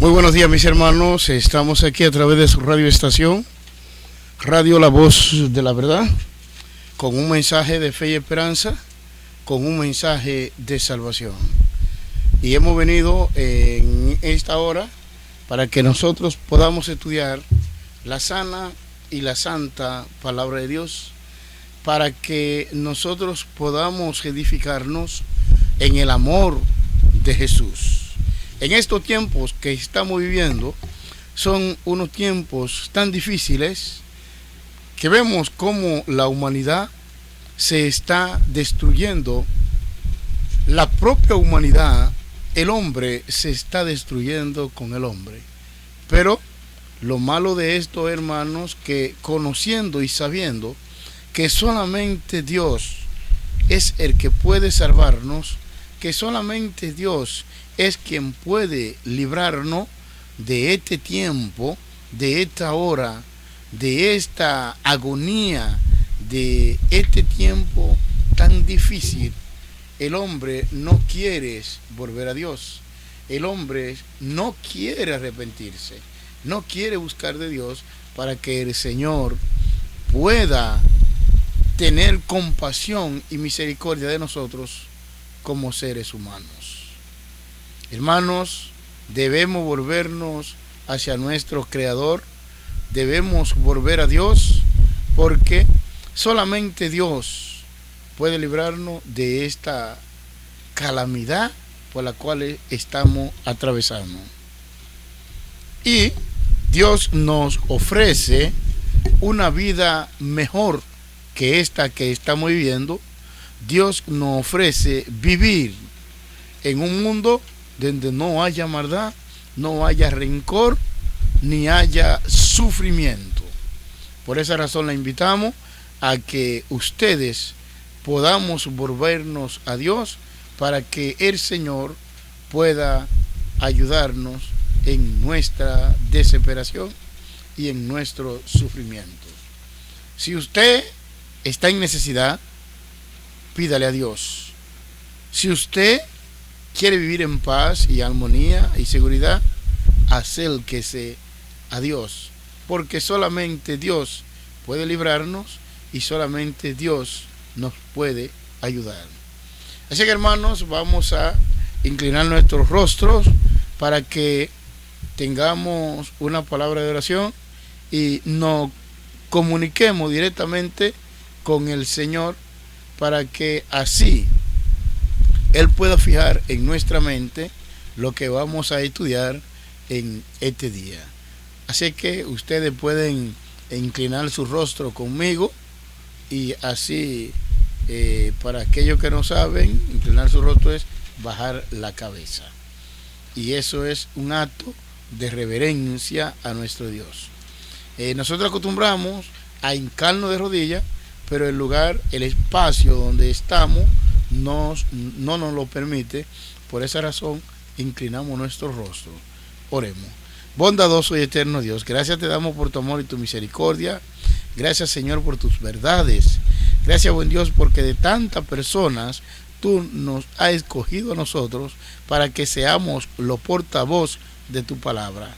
Muy buenos días, mis hermanos. Estamos aquí a través de su radio estación, Radio La Voz de la Verdad, con un mensaje de fe y esperanza, con un mensaje de salvación. Y hemos venido en esta hora para que nosotros podamos estudiar la sana y la santa palabra de Dios, para que nosotros podamos edificarnos en el amor de Jesús. En estos tiempos que estamos viviendo, son unos tiempos tan difíciles que vemos cómo la humanidad se está destruyendo. La propia humanidad, el hombre se está destruyendo con el hombre. Pero lo malo de esto, hermanos, que conociendo y sabiendo que solamente Dios es el que puede salvarnos, que solamente Dios es quien puede librarnos de este tiempo, de esta hora, de esta agonía, de este tiempo tan difícil. El hombre no quiere volver a Dios. El hombre no quiere arrepentirse, no quiere buscar de Dios para que el Señor pueda tener compasión y misericordia de nosotros como seres humanos. Hermanos, debemos volvernos hacia nuestro Creador, debemos volver a Dios, porque solamente Dios puede librarnos de esta calamidad por la cual estamos atravesando. Y Dios nos ofrece una vida mejor que esta que estamos viviendo. Dios nos ofrece vivir en un mundo donde no haya maldad, no haya rencor, ni haya sufrimiento. Por esa razón la invitamos a que ustedes podamos volvernos a Dios para que el Señor pueda ayudarnos en nuestra desesperación y en nuestro sufrimiento. Si usted está en necesidad, pídale a Dios. Si usted quiere vivir en paz y armonía y seguridad, acérquese a Dios, porque solamente Dios puede librarnos y solamente Dios nos puede ayudar. Así que, hermanos, vamos a inclinar nuestros rostros para que tengamos una palabra de oración y nos comuniquemos directamente con el Señor, para que así Él pueda fijar en nuestra mente lo que vamos a estudiar en este día. Así que ustedes pueden inclinar su rostro conmigo y así, para aquellos que no saben, inclinar su rostro es bajar la cabeza. Y eso es un acto de reverencia a nuestro Dios. Nosotros acostumbramos a hincarnos de rodillas, pero el lugar, el espacio donde estamos no nos lo permite. Por esa razón inclinamos nuestro rostro. Oremos. Bondadoso y eterno Dios, gracias te damos por tu amor y tu misericordia. Gracias, Señor, por tus verdades. Gracias, buen Dios, porque de tantas personas tú nos has escogido a nosotros para que seamos los portavoz de tu palabra.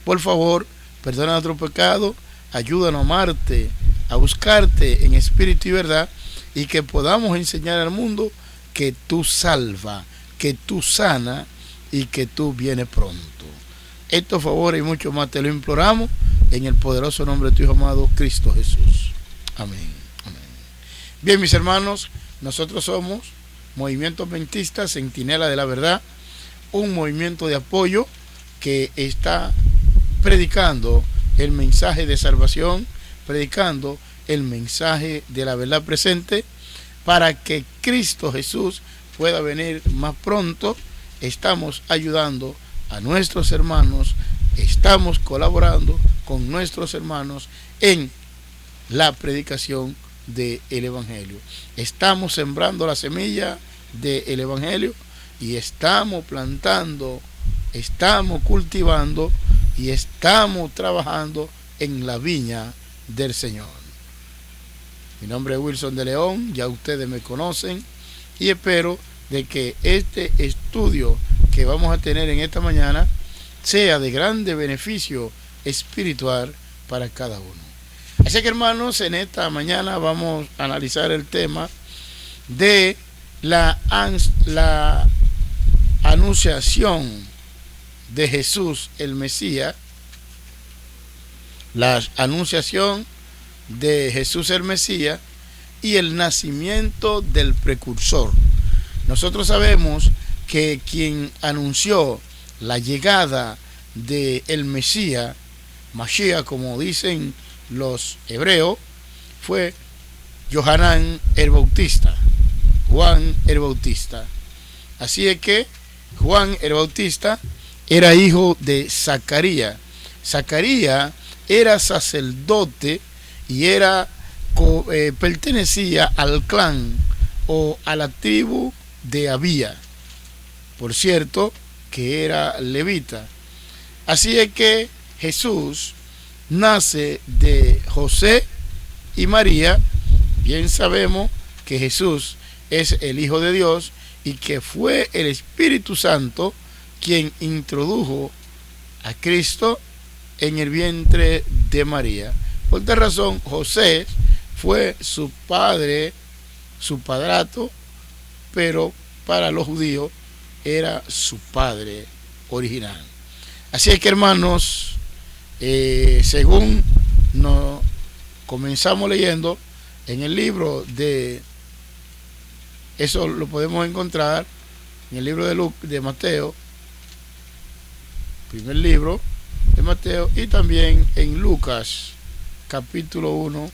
Por favor, perdona nuestro pecado, ayúdanos a amarte, a buscarte en espíritu y verdad, y que podamos enseñar al mundo que tú salvas, que tú sanas y que tú vienes pronto. Estos favores y mucho más te lo imploramos en el poderoso nombre de tu Hijo amado, Cristo Jesús. Amén. Amén. Bien, mis hermanos, nosotros somos Movimiento Adventista Centinela de la Verdad, un movimiento de apoyo que está predicando el mensaje de salvación, predicando el mensaje de la verdad presente, para que Cristo Jesús pueda venir más pronto. Estamos ayudando a nuestros hermanos, estamos colaborando con nuestros hermanos en la predicación del Evangelio. Estamos sembrando la semilla del Evangelio y estamos plantando, estamos cultivando y estamos trabajando en la viña del Señor. Mi nombre es Wilson de León, ya ustedes me conocen, y espero de que este estudio que vamos a tener en esta mañana sea de grande beneficio espiritual para cada uno. Así que, hermanos, en esta mañana vamos a analizar el tema de la anunciación de Jesús el Mesías, la anunciación de Jesús el Mesías y el nacimiento del precursor. Nosotros sabemos que quien anunció la llegada del Mesías, Mashiach, como dicen los hebreos, fue Yohanan el Bautista, Juan el Bautista. Así es que Juan el Bautista era hijo de Zacarías. Zacarías era sacerdote y pertenecía al clan o a la tribu de Abía. Por cierto, que era levita. Así es que Jesús nace de José y María. Bien sabemos que Jesús es el Hijo de Dios y que fue el Espíritu Santo quien introdujo a Cristo en el vientre de María. Por esta razón, José fue su padre, su padrastro, pero para los judíos era su padre original. Así es que, hermanos, según nos comenzamos leyendo en el libro de, eso lo podemos encontrar en el libro de Mateo, primer libro de Mateo, y también en Lucas capítulo 1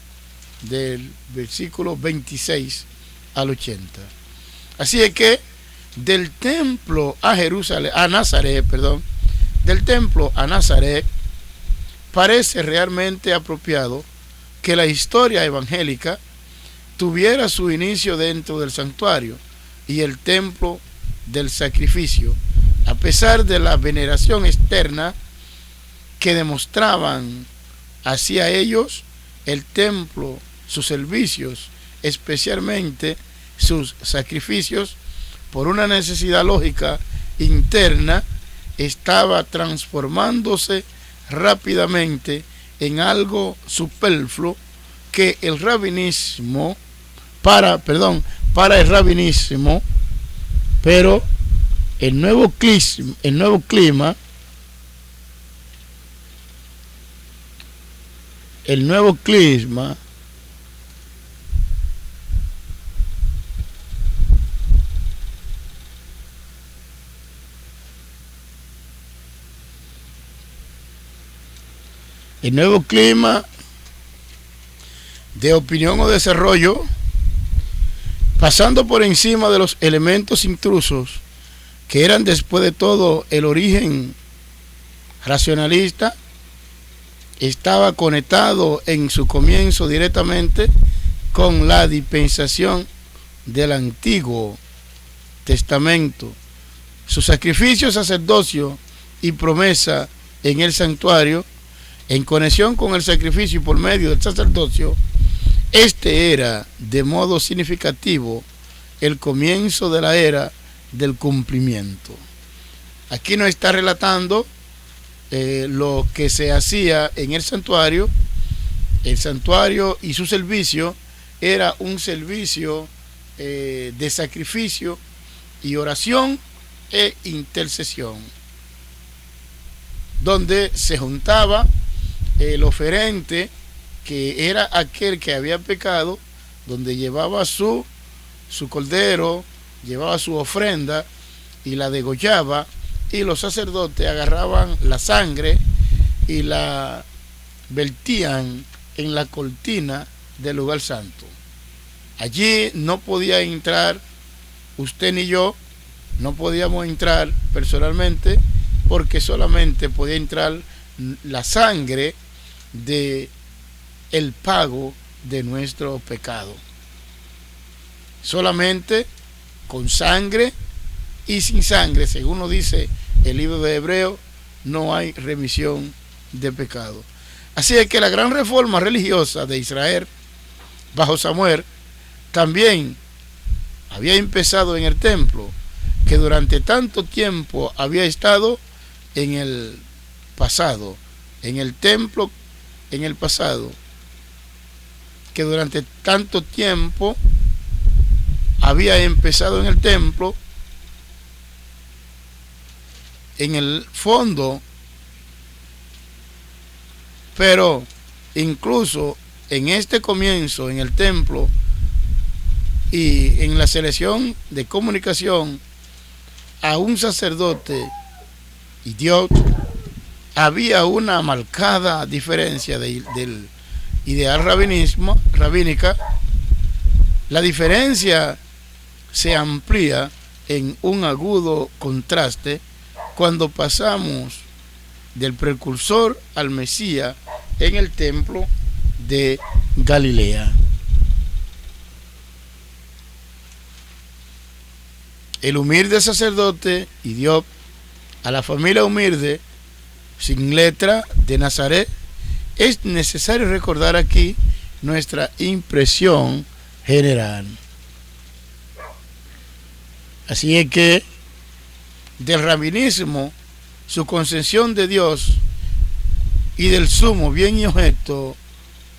del versículo 26 al 80. Así es que del templo a Nazaret, del templo a Nazaret, parece realmente apropiado que la historia evangélica tuviera su inicio dentro del santuario y el templo del sacrificio, a pesar de la veneración externa que demostraban hacia ellos. El templo, sus servicios, especialmente sus sacrificios, por una necesidad lógica interna, estaba transformándose rápidamente en algo superfluo que el rabinismo, para el rabinismo, pero el nuevo clima de opinión o desarrollo, pasando por encima de los elementos intrusos que eran después de todo el origen racionalista, estaba conectado en su comienzo directamente con la dispensación del Antiguo Testamento. Su sacrificio, sacerdocio y promesa en el santuario, en conexión con el sacrificio y por medio del sacerdocio, este era de modo significativo el comienzo de la era del cumplimiento. Aquí nos está relatando lo que se hacía en el santuario. El santuario y su servicio era un servicio de sacrificio y oración e intercesión, donde se juntaba el oferente, que era aquel que había pecado, donde llevaba su cordero, llevaba su ofrenda y la degollaba, y los sacerdotes agarraban la sangre y la vertían en la cortina del lugar santo. Allí no podía entrar usted ni yo, no podíamos entrar personalmente, porque solamente podía entrar la sangre de el pago de nuestro pecado. Solamente con sangre y sin sangre, según nos dice el libro de Hebreos, no hay remisión de pecado. Así es que la gran reforma religiosa de Israel bajo Samuel también había empezado en el templo, que durante tanto tiempo había estado en el pasado, en el templo, en el pasado, que durante tanto tiempo había empezado en el templo, en el fondo, pero incluso en este comienzo, en el templo y en la selección de comunicación a un sacerdote y Dios, había una marcada diferencia del ideal rabínica. La diferencia se amplía en un agudo contraste cuando pasamos del precursor al Mesías en el templo de Galilea. El humilde sacerdote y Dios a la familia humilde sin letra de Nazaret. Es necesario recordar aquí nuestra impresión general. Así es que del rabinismo, su concepción de Dios y del sumo bien y objeto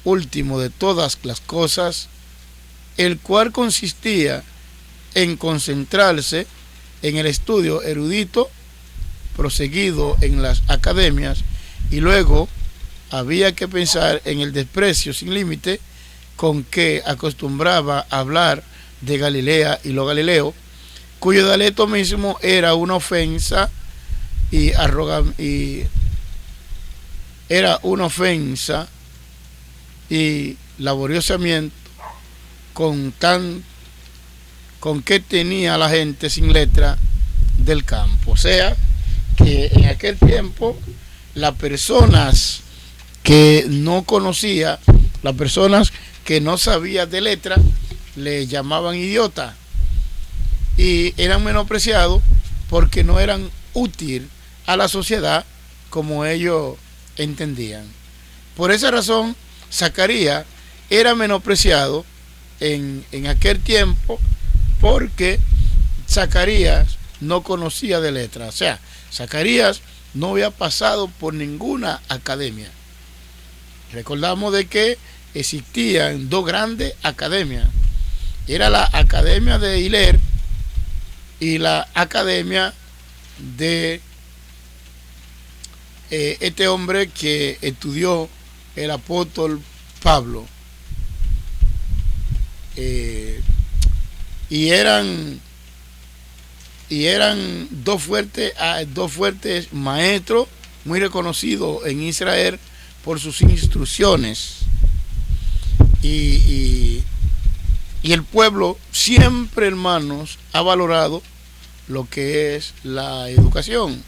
último de todas las cosas, el cual consistía en concentrarse en el estudio erudito proseguido en las academias, y luego había que pensar en el desprecio sin límite con que acostumbraba a hablar de Galilea y los galileos, cuyo dialecto mismo era una ofensa y laboriosamiento con que tenía la gente sin letra del campo. O sea, que en aquel tiempo las personas que no conocía, las personas que no sabían de letra, le llamaban idiota y eran menospreciados porque no eran útiles a la sociedad como ellos entendían. Por esa razón, Zacarías era menospreciado en aquel tiempo porque Zacarías no conocía de letra. O sea, Zacarías no había pasado por ninguna academia. Recordamos de que existían dos grandes academias. Era la Academia de Hiler y la Academia de este hombre que estudió el apóstol Pablo. Y eran dos fuertes maestros muy reconocidos en Israel por sus instrucciones, y el pueblo siempre, hermanos, ha valorado lo que es la educación.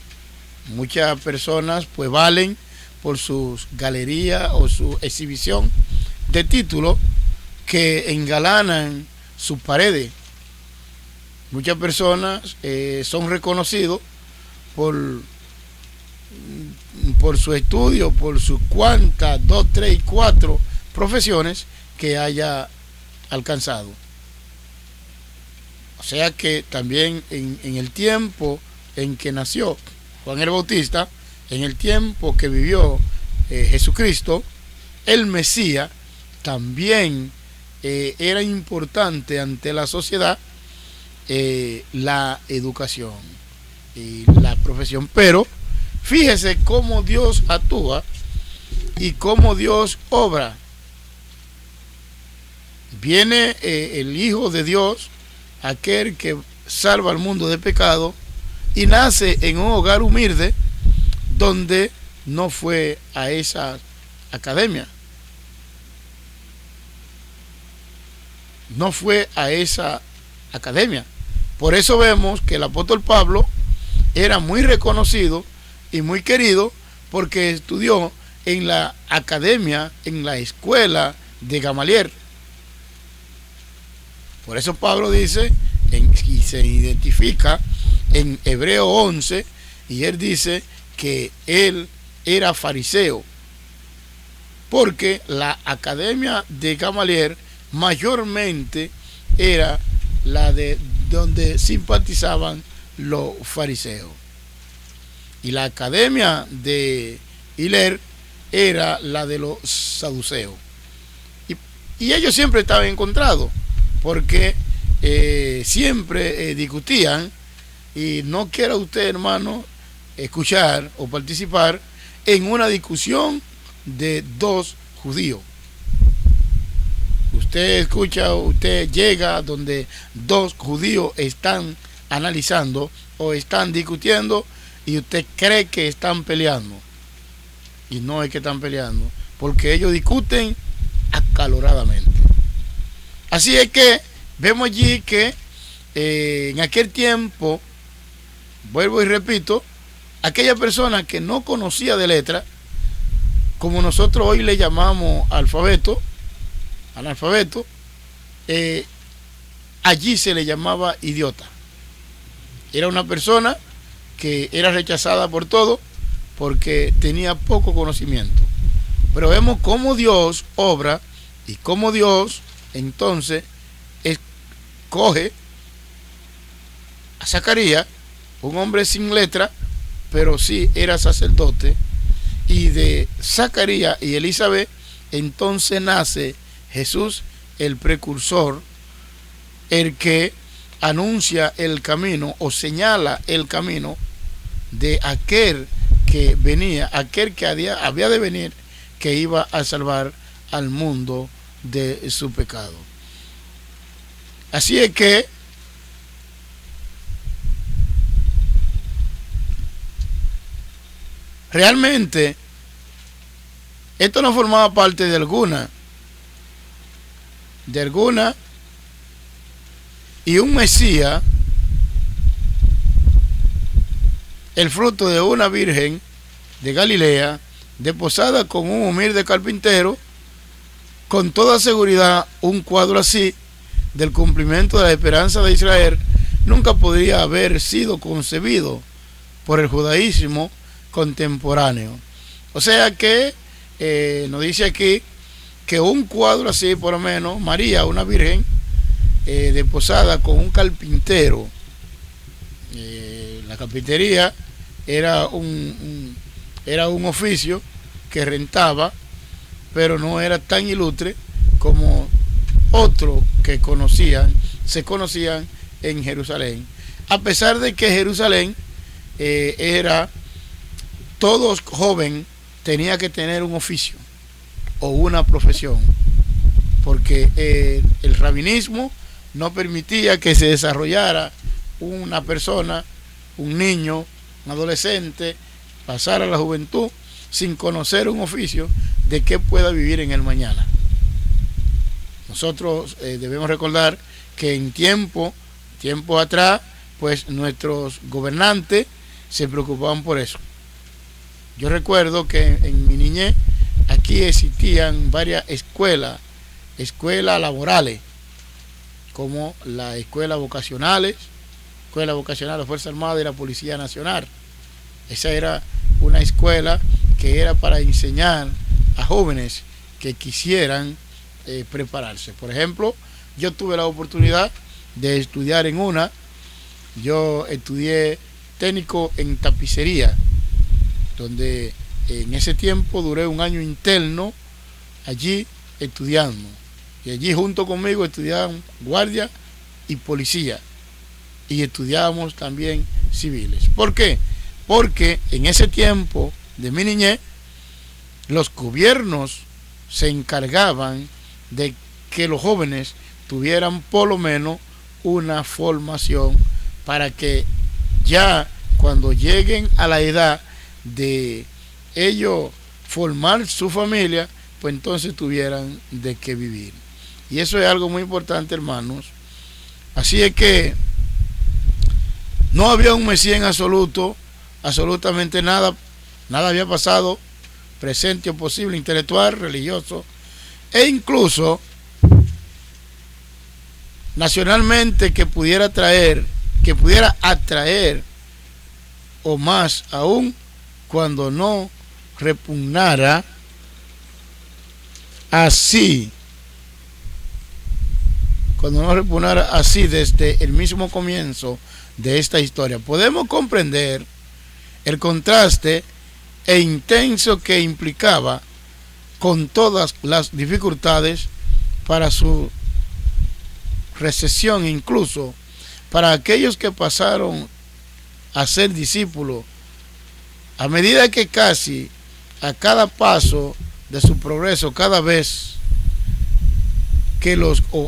Muchas personas pues valen por sus galerías o su exhibición de títulos que engalanan sus paredes. Muchas personas son reconocidos por su estudio, por sus cuantas, 2, 3 y 4 profesiones que haya alcanzado. O sea que también en el tiempo en que nació Juan el Bautista, en el tiempo que vivió Jesucristo, el Mesías, también era importante ante la sociedad la educación y la profesión. Pero fíjese cómo Dios actúa y cómo Dios obra. Viene el Hijo de Dios, aquel que salva al mundo de pecado, y nace en un hogar humilde donde no fue a esa academia. No fue a esa academia. Por eso vemos que el apóstol Pablo era muy reconocido y muy querido porque estudió en la academia, en la escuela de Gamaliel. Por eso Pablo dice, y se identifica en Hebreo 11, y él dice que él era fariseo, porque la academia de Gamaliel mayormente era la de donde simpatizaban los fariseos. y la academia de Hiller era la de los saduceos. Y ellos siempre estaban encontrados, porque siempre discutían, y no quiera usted, hermano, escuchar o participar en una discusión de dos judíos. Usted escucha, usted llega donde dos judíos están analizando o están discutiendo y usted cree que están peleando. Y no es que están peleando, porque ellos discuten acaloradamente. Así es que vemos allí que en aquel tiempo, vuelvo y repito, aquella persona que no conocía de letra, como nosotros hoy le llamamos analfabeto, allí se le llamaba idiota. Era una persona que era rechazada por todo porque tenía poco conocimiento. Pero vemos cómo Dios obra y cómo Dios entonces escoge a Zacarías, un hombre sin letra, pero sí era sacerdote, y de Zacarías y Elizabeth entonces nace Jesús, el precursor, el que anuncia el camino o señala el camino de aquel que venía, aquel que había de venir, que iba a salvar al mundo de su pecado. Así es que realmente esto no formaba parte de alguna y un Mesías, el fruto de una virgen de Galilea, desposada con un humilde carpintero. Con toda seguridad, un cuadro así del cumplimiento de la esperanza de Israel nunca podría haber sido concebido por el judaísmo contemporáneo. O sea que nos dice aquí que un cuadro así, por lo menos, María, una virgen desposada con un carpintero. La carpintería era un oficio que rentaba, pero no era tan ilustre como otros que se conocían en Jerusalén. A pesar de que Jerusalén todo joven tenía que tener un oficio o una profesión, porque el rabinismo no permitía que se desarrollara una persona, un niño, un adolescente, pasar a la juventud sin conocer un oficio de que pueda vivir en el mañana. Nosotros debemos recordar que en tiempo atrás, pues nuestros gobernantes se preocupaban por eso. Yo recuerdo que en mi niñez aquí existían varias escuelas laborales, como las escuelas vocacionales, Escuela Vocacional de la Fuerza Armada y la Policía Nacional. Esa era una escuela que era para enseñar a jóvenes que quisieran prepararse. Por ejemplo, yo tuve la oportunidad de estudiar en una. Yo estudié técnico en tapicería, donde en ese tiempo duré un año interno allí estudiando. Y allí junto conmigo estudiaban guardia y policía. Y estudiábamos también civiles. ¿Por qué? Porque en ese tiempo de mi niñez, los gobiernos se encargaban de que los jóvenes tuvieran por lo menos una formación para que ya cuando lleguen a la edad de ellos formar su familia, pues entonces tuvieran de qué vivir. Y eso es algo muy importante, hermanos. Así es que no había un Mesías en absoluto, absolutamente nada había pasado, presente o posible, intelectual, religioso, e incluso nacionalmente que pudiera atraer, o más aún, cuando no repugnara así desde el mismo comienzo de esta historia. Podemos comprender el contraste e intenso que implicaba, con todas las dificultades para su recepción, incluso para aquellos que pasaron a ser discípulos, a medida que casi a cada paso de su progreso, cada vez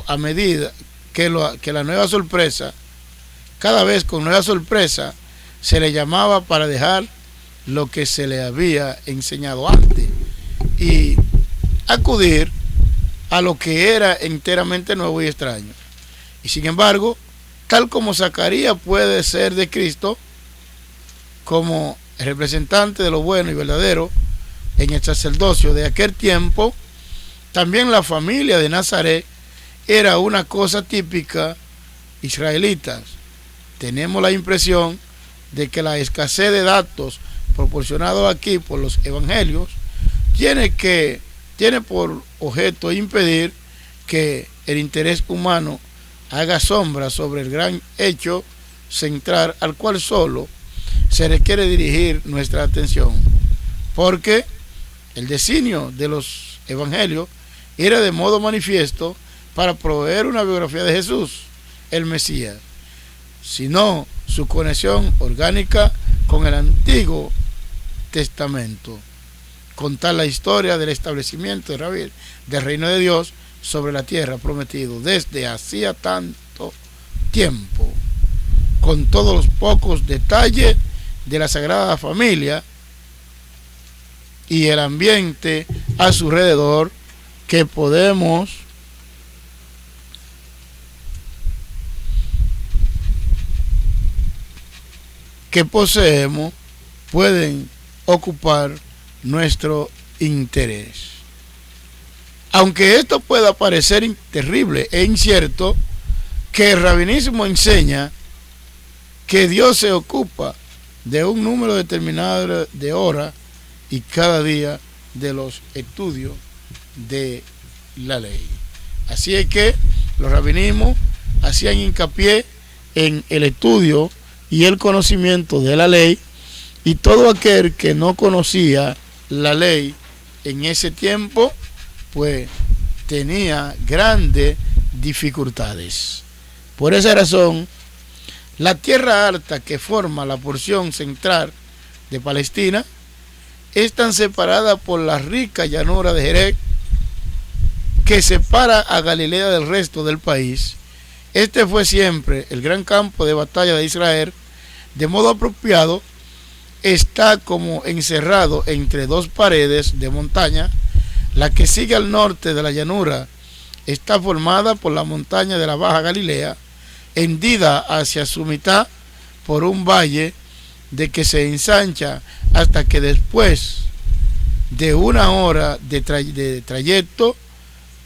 a medida que la nueva sorpresa, cada vez con nueva sorpresa, se le llamaba para dejar lo que se le había enseñado antes y acudir a lo que era enteramente nuevo y extraño. Y sin embargo, tal como Zacarías puede ser de Cristo como el representante de lo bueno y verdadero en el sacerdocio de aquel tiempo, también la familia de Nazaret era una cosa típica israelita. Tenemos la impresión de que la escasez de datos proporcionados aquí por los evangelios tiene por objeto impedir que el interés humano haga sombra sobre el gran hecho central al cual solo se requiere dirigir nuestra atención, porque el designio de los evangelios era de modo manifiesto para proveer una biografía de Jesús, el Mesías, sino su conexión orgánica con el Antiguo Testamento, contar la historia del establecimiento del reino de Dios sobre la tierra prometido desde hacía tanto tiempo, con todos los pocos detalles de la Sagrada Familia y el ambiente a su alrededor que poseemos pueden ocupar nuestro interés. Aunque esto pueda parecer terrible e incierto, que el rabinismo enseña que Dios se ocupa de un número determinado de horas y cada día de los estudios de la ley. Así es que los rabinismos hacían hincapié en el estudio y el conocimiento de la ley, y todo aquel que no conocía la ley en ese tiempo pues tenía grandes dificultades. Por esa razón, la tierra alta que forma la porción central de Palestina es tan separada por la rica llanura de Jerez que separa a Galilea del resto del país. Este fue siempre el gran campo de batalla de Israel. De modo apropiado, está como encerrado entre dos paredes de montaña. La que sigue al norte de la llanura está formada por la montaña de la Baja Galilea, hendida hacia su mitad por un valle de que se ensancha hasta que después de una hora de trayecto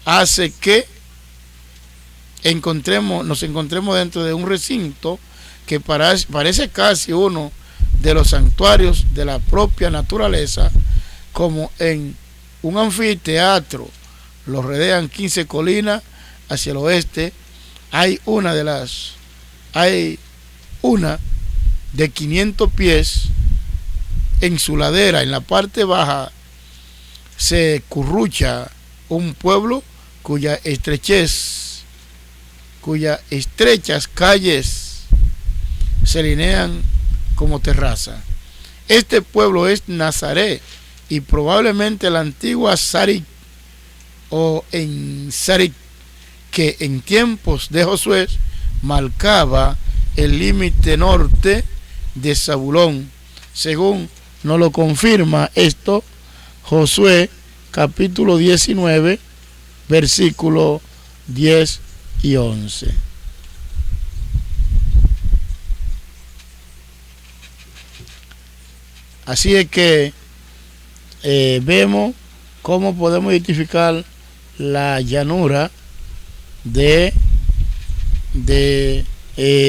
hace que nos encontremos dentro de un recinto que parece casi uno de los santuarios de la propia naturaleza, como en un anfiteatro. Lo rodean 15 colinas hacia el oeste. Hay una de 500 pies en su ladera. En la parte baja se currucha un pueblo cuyas estrechas calles se alinean como terraza. Este pueblo es Nazaret, y probablemente la antigua Sarit o en Sarit, que en tiempos de Josué marcaba el límite norte de Zabulón, según nos lo confirma esto Josué capítulo 19 versículos 10 y 11. Así es que vemos cómo podemos identificar la llanura de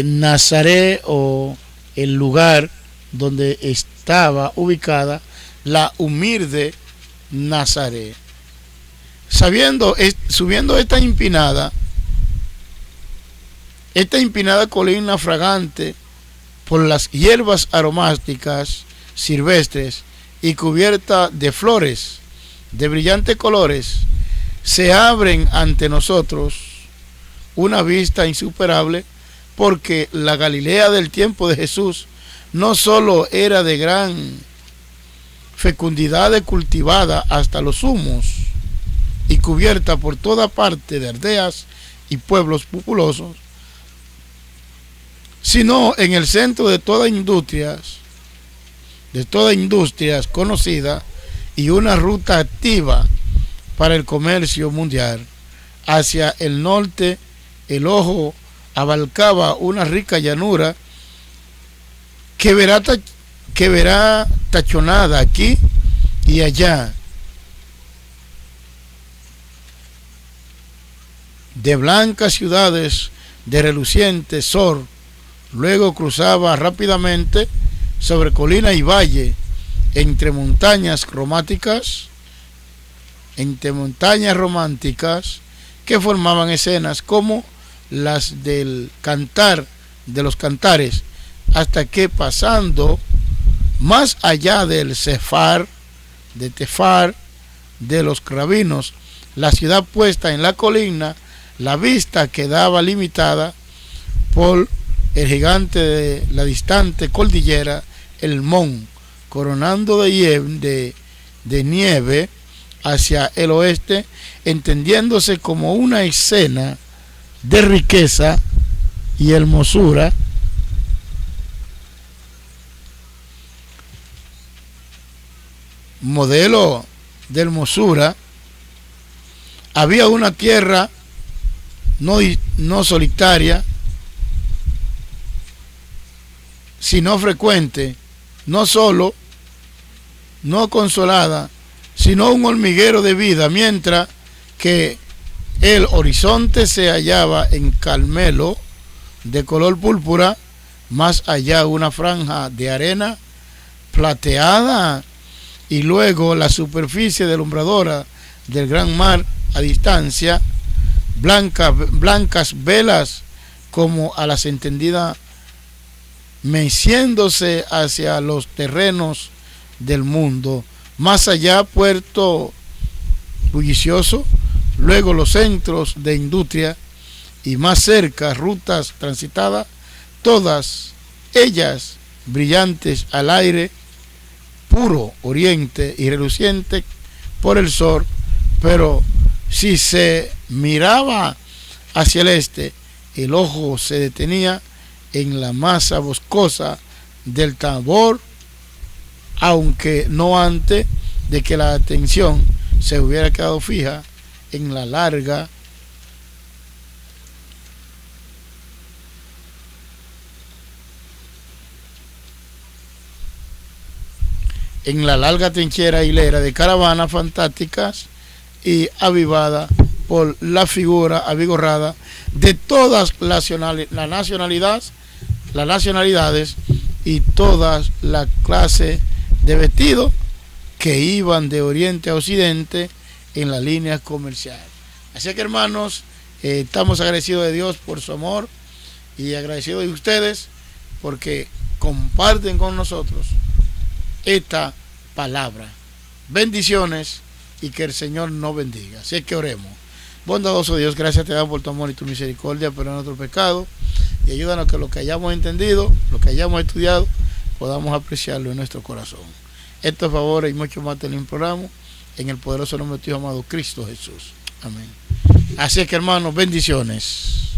Nazaret, o el lugar donde estaba ubicada la humilde Nazaret. Subiendo esta empinada colina fragante por las hierbas aromáticas silvestres y cubierta de flores de brillantes colores, se abren ante nosotros una vista insuperable, porque la Galilea del tiempo de Jesús no solo era de gran fecundidad cultivada hasta los humos y cubierta por toda parte de aldeas y pueblos populosos, sino en el centro de todas industrias conocidas y una ruta activa para el comercio mundial. Hacia el norte, el ojo abarcaba una rica llanura que verá tachonada aquí y allá de blancas ciudades de reluciente sol. Luego cruzaba rápidamente sobre colina y valle, entre montañas románticas que formaban escenas como las del Cantar de los Cantares, hasta que, pasando más allá del Tefar de los Crabinos, la ciudad puesta en la colina, la vista quedaba limitada por el gigante de la distante cordillera, el Mon, coronando de nieve hacia el oeste, entendiéndose como una escena de riqueza y hermosura, modelo de hermosura. Había una tierra no solitaria, sino frecuente, no solo, no consolada, sino un hormiguero de vida, mientras que el horizonte se hallaba en Carmelo, de color púrpura, más allá una franja de arena plateada, y luego la superficie deslumbradora del gran mar a distancia, blancas velas como a las entendidas, meciéndose hacia los terrenos del mundo. Más allá, puerto bullicioso, luego los centros de industria, y más cerca rutas transitadas, todas ellas brillantes al aire puro oriente y reluciente por el sol. Pero si se miraba hacia el este, el ojo se detenía en la masa boscosa del Tabor, aunque no antes de que la atención se hubiera quedado fija en la larga trinchera hilera de caravanas fantásticas y avivada por la figura avigorada de todas las nacionalidades y todas las clases de vestidos que iban de oriente a occidente en la línea comercial. Así que, hermanos, estamos agradecidos de Dios por su amor y agradecidos de ustedes porque comparten con nosotros esta palabra. Bendiciones y que el Señor nos bendiga. Así es que oremos. Bondadoso Dios, gracias te damos por tu amor y tu misericordia, perdona nuestro pecado y ayúdanos que lo que hayamos entendido, lo que hayamos estudiado, podamos apreciarlo en nuestro corazón. Estos favores y mucho más te lo imploramos en el poderoso nombre de tu Hijo amado Cristo Jesús. Amén. Así es que, hermanos, bendiciones.